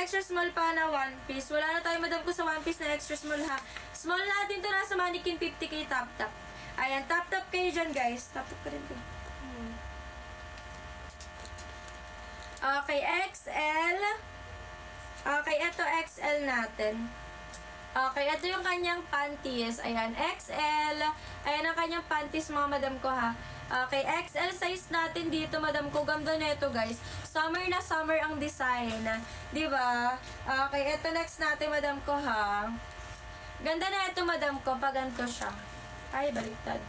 extra small pa na one piece. Wala na tayo, madam ko, sa one piece na extra small, ha. Small natin to, nasa mannequin 50k top. Ayan, top kayo dyan, guys. Top ka rin to. Okay, XL. Okay, ito XL natin. Okay, ito yung kanyang panties. Ayan, XL. Ayan ang kanyang panties, mga madam ko, ha. Okay, XL size natin dito, madam ko. Ganda na ito, guys. Summer na summer ang design. Diba? Okay, ito next natin, madam ko, ha. Ganda na ito, madam ko, pag ganito siya. Ay, baliktad.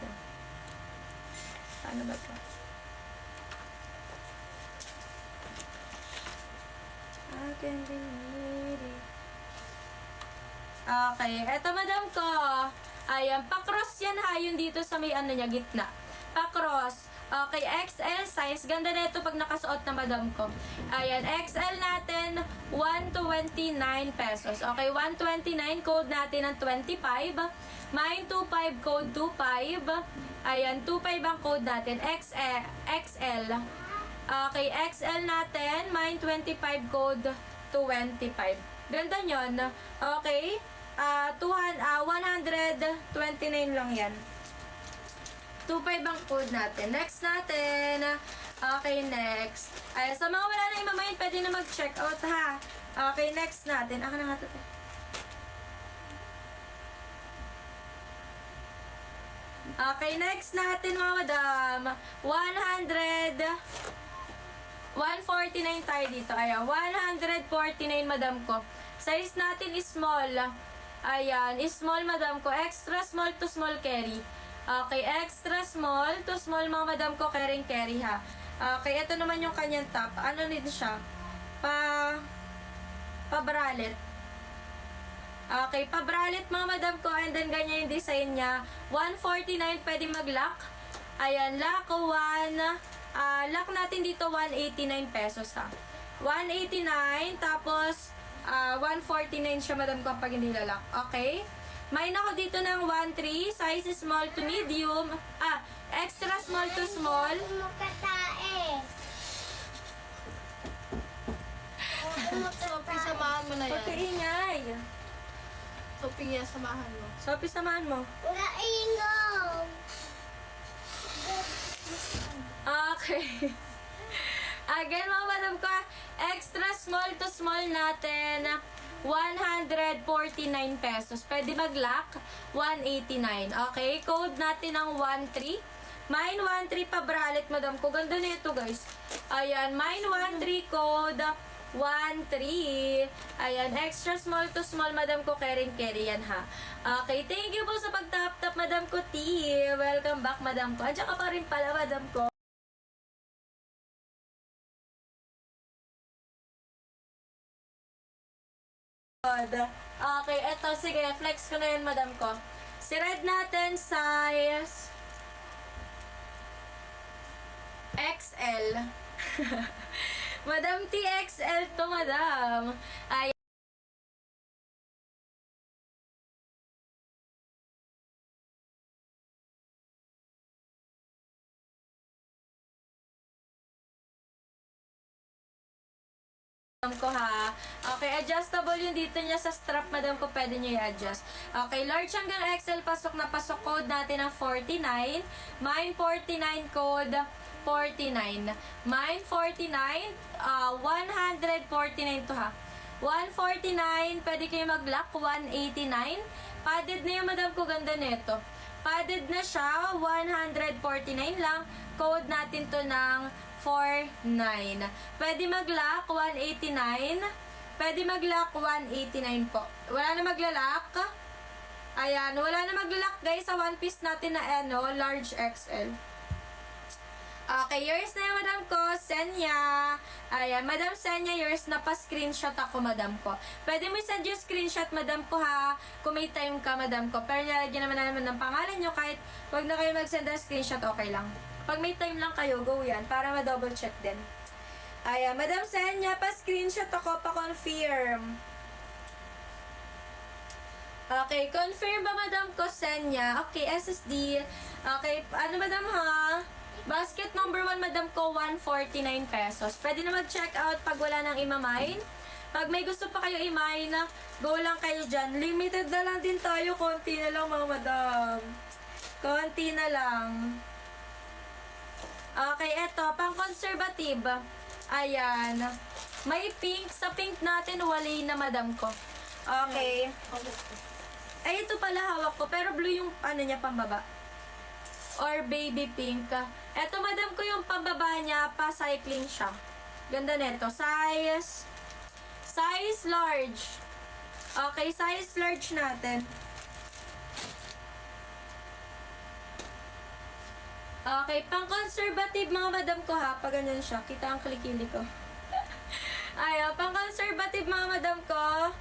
Paano ba ito? I can be needy. Okay, eto madam ko. Ayan, pa-cross yan, ha, yun dito sa may ano niya, gitna. Pa-cross. Okay, XL size. Ganda na ito pag nakasuot na madam ko. Ayan, XL natin, 129 pesos. Okay, 129, code natin ng 25. Mine 25, code 25. Ayan, 25 ang code natin. XL. Okay, XL natin, mine 25, code 25. Ganda nyon. Okay, 129 lang yan. 25 ang code natin. Next natin. Okay, next. Ay, sa mga wala na imamayin, pwede na mag-check out, ha. Okay, next natin. Ako na nga ito. Okay, next natin, mga madam. 149 tayo dito. Ayan, 149, madam ko. Size natin is small. Ayan, is small, madam ko. Extra small to small carry. Okay, extra small to small, mga madam ko, carry, ha. Okay, ito naman yung kanyang top. Ano nito siya? Pa-bralette. Okay, pa-bralette, mga madam ko, and then ganyan yung design niya. 149, pwede mag-lock. Ayan, lock 1. Lock natin dito, 189 pesos, ha. 189, tapos 149 siya, madam ko, pag hindi lalak. Okay? May ako dito ng 1.3, size small to medium. Extra small to small. Sophie, samahan mo na yan. Pagkaingay. Sophie, yan, samahan mo. Sophie, samahan mo. Okay. Again, mga madam ko, extra small to small natin, 149 pesos. Pwede mag-lock, 189. Okay, code natin ang 13. Mine 13 pa bralette, madam ko. Ganda na ito, guys. Ayan, mine 13 code 13. Ayan, extra small to small, madam ko. Carry yan, ha. Okay, thank you po sa pag-tap-tap, madam ko, T. Welcome back, madam ko. Andiyan ka pa rin pala, madam ko. Okay, eto, sige, flex ko na yun, madam ko. Si red natin, size XL. Madam T, XL to, madam. Ay, madam ko, ha. Okay, adjustable yung dito niya sa strap, madam ko, pwede niyo i-adjust. Okay, large hanggang XL, pasok na pasok, code natin ng 49. Mine 49, code 49. Mine 49, 149 to, ha. 149, pwede kayo mag-lock, 189. Padded na yung, madam ko, ganda nito. Padded na siya, 149 lang. Code natin to ng 49. Pwede mag-lock, 189. Pwede mag-lock, 189 po. Wala na magla-lock. Ayan, wala na magla-lock, guys, sa one piece natin na large XL. Okay, yours na yung, madam ko, Senya. Ayan, madam Senya, yours na pa-screenshot ako, madam ko. Pwede mo send yung screenshot, madam ko, ha. Kung may time ka, madam ko. Pero nalagyan naman ng pangalan nyo, kahit wag na kayo mag-send ng screenshot, okay lang. Pag may time lang kayo, go yan, para ma-double check din. Ayan, madam Senya, pa-screenshot ako, pa-confirm. Okay, confirm ba, madam ko, Senya? Okay, SSD. Okay, ano, madam, ha? Basket number 1, madam ko, 149 pesos. Pwede na mag-check out pag wala nang imamine. Pag may gusto pa kayo i-mine, go lang kayo dyan. Limited na lang din tayo. Konti na lang, mga madam. Konti na lang. Okay, eto. Pang-conservative. Ayan. May pink. Sa pink natin, wala na, madam ko. Okay. Ay, ito pala hawak ko. Pero blue yung ano niya, pambaba. Or baby pink. Eto, madam ko yung pambaba niya. Pa-cycling siya. Ganda nito. Size large. Okay, size large natin. Okay, pang-conservative mga madam ko ha. Pag ganyan siya. Kita ang kilikili ko. Ayaw, pang-conservative mga madam ko.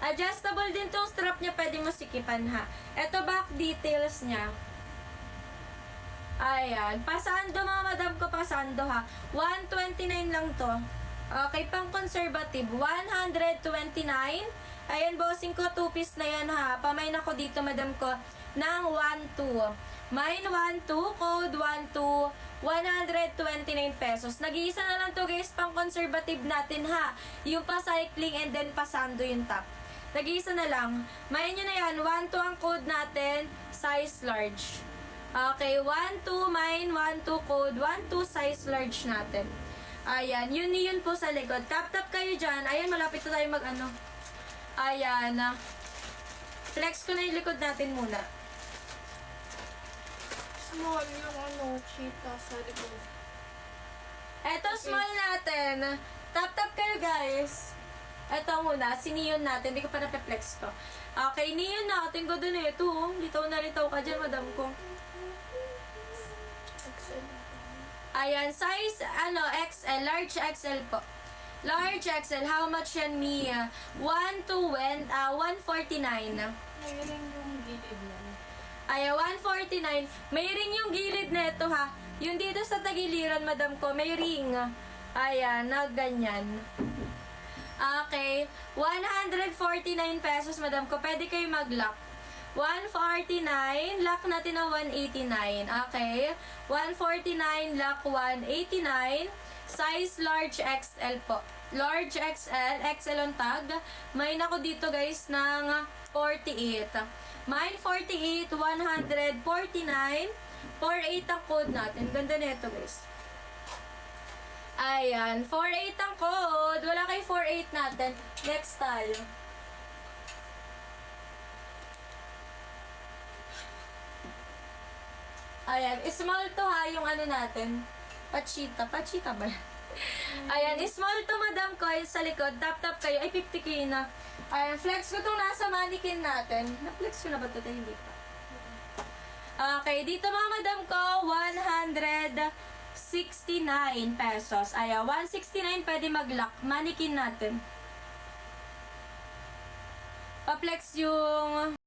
Adjustable din tong strap niya. Pwede mo sikipan ha. Ito back details niya. Ayan. Pasando mga madam ko. Pasando ha. 129 lang to. Okay, pang-conservative. 129. Ayan, bossing ko. 2 piece na yan ha. Pamain ako dito madam ko ng 1-2. Mine 1-2, code 1-2, 129 pesos. Nag-iisa na lang to guys, pang conservative natin ha. Yung pa-cycling and then pasando yung top. Nag-iisa na lang. Mine nyo na yan, 1-2 ang code natin, size large. Okay, 1-2, mine 1-2 code, 1-2 size large natin. Ayan, yun po sa likod. Tap-tap kayo dyan. Ayan, malapit na tayo mag-ano. Ayan. Flex ko na yung likod natin muna. Small yung cheetah sa likod. Eto, small natin. Tap-tap kayo, guys. Eto muna, si neon natin. Hindi ko pa na-flex to. Okay, neon natin. Ganda na ito. Litaw na litaw ka dyan, madam ko. Ayan, size, XL. Large XL po. Large XL. How much yan, Mia? 149. Mayroon yung gilid na. Ayan, 149. May ring yung gilid nito ha. Yung dito sa tagiliran, madam ko, may ring. Ayan, na ganyan. Okay. 149 pesos, madam ko. Pwede kayo mag-lock. 149, lock natin ng 189. Okay. 149, lock 189. Size large XL po. Large XL, XL on tag. May nako dito guys ng 48. Mine 48, 149, 48 ang code natin. Ganda nito guys. Ayan, 48 ang code. Wala kay 48 natin. Next tayo. Ayan, small to ha, yung ano natin. Pachita ba yan? Ayan, small to madam ko sa likod. Tap-tap kayo. Ay, 50k na. Ayan, flex ko itong nasa mannequin natin. Na-flex ko na ba ito? Hindi pa. Okay, dito mga madam ko, 169 pesos. Ayan, 169 pwede mag-lock. Mannequin natin. Pa-flex yung